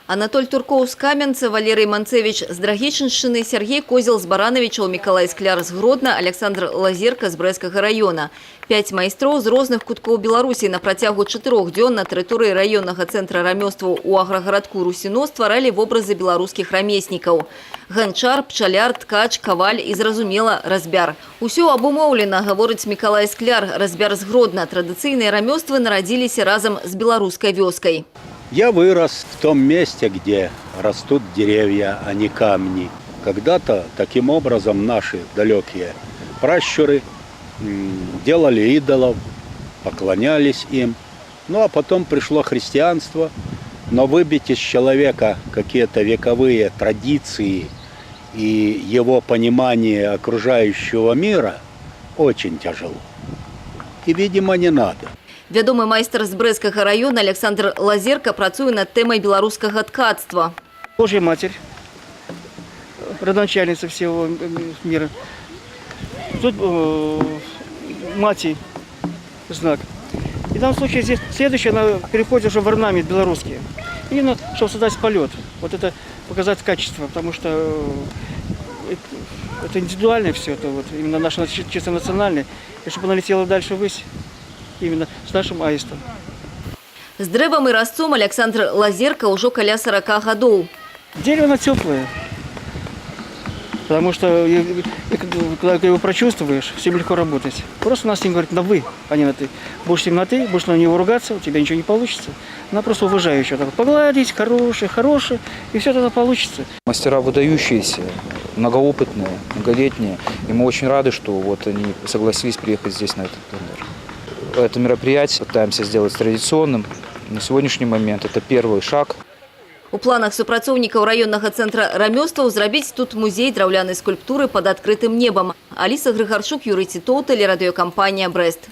Анатоль Туркоў з Каменца, Валерий Манцевич з Драгічыншчыны, Сергей Козел з Барановича, Миколай Скляр з Гродна, Александр Лазерка з Брэскага района. 5 майстроў з розных куткоў Беларусі на працягу 4 дзён на тэрыторыі раённага цэнтра рамёстваў у аграгарадку Русіно стваралі вобразы беларускіх рамеснікаў. Ганчар, пчаляр, ткач, каваль і, зразумела, разбяр. Усё абумоўлена, гаворыць Миколай Скляр, разбяр з Гродна. Традыцыйныя рамёствы нарадзіліся разам з беларускай вёскай. Я вырос в том месте, где растут деревья, а не камни. Когда-то таким образом наши далекие пращуры делали идолов, поклонялись им. Ну а потом пришло христианство, но выбить из человека какие-то вековые традиции и его понимание окружающего мира очень тяжело. И, видимо, не надо. Вядомы майстар з Брэскага района Александр Лазерка працуе над тэмай беларускага ткацтва. Божья Матерь, родоначальница всего мира. Тут мати знак. И в данном случае здесь следующее, она переходит уже в орнамент белорусский. Именно, чтобы создать полет. Вот это показать качество, потому что это индивидуальное все, это вот именно наше чисто национальное. И чтобы она летела дальше ввысь. Именно с нашим аистом. З дрэвам і разцом Александр Лазерка ўжо каля 40 гадоў. Дерево оно теплое, потому что когда ты его прочувствуешь, всем легко работать. Просто у нас с ним говорит на «вы», а не на «ты». Будешь с ним на «ты», будешь на него ругаться, у тебя ничего не получится. Она просто уважающая. Так, погладить, хороший, и все тогда получится. Мастера выдающиеся, многоопытные, многолетние. И мы очень рады, что вот они согласились приехать здесь на этот турнир. Это мероприятие пытаемся сделать традиционным. На сегодняшний момент это первый шаг. У планах супрацоўнікаў раённага цэнтра рамёстваў зрабіць тут музей драўлянай скульптуры пад адкрытым небам. Аліса Грыгарчук, Юрий Титоў, телерадиокомпания «Брест».